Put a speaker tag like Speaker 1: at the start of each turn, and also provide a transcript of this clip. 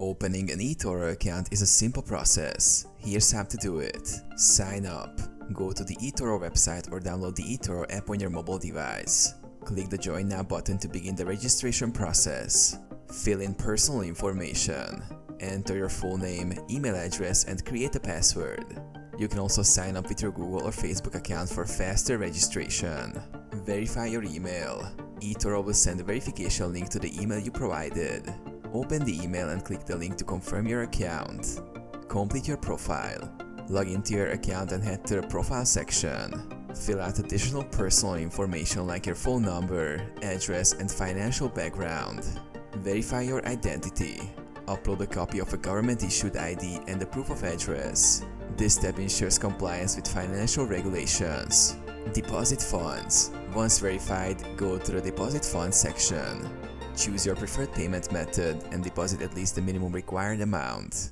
Speaker 1: Opening an eToro account is a simple process. Here's how to do it. Sign up. Go to the eToro website or download the eToro app on your mobile device. Click the Join Now button to begin the registration process. Fill in personal information. Enter your full name, email address, and create a password. You can also sign up with your Google or Facebook account for faster registration. Verify your email. eToro will send a verification link to the email you provided. Open the email and click the link to confirm your account. Complete your profile. Log into your account and head to the profile section. Fill out additional personal information like your phone number, address, and financial background. Verify your identity. Upload a copy of a government-issued ID and a proof of address. This step ensures compliance with financial regulations. Deposit funds. Once verified, go to the Deposit Funds section. Choose your preferred payment method and deposit at least the minimum required amount.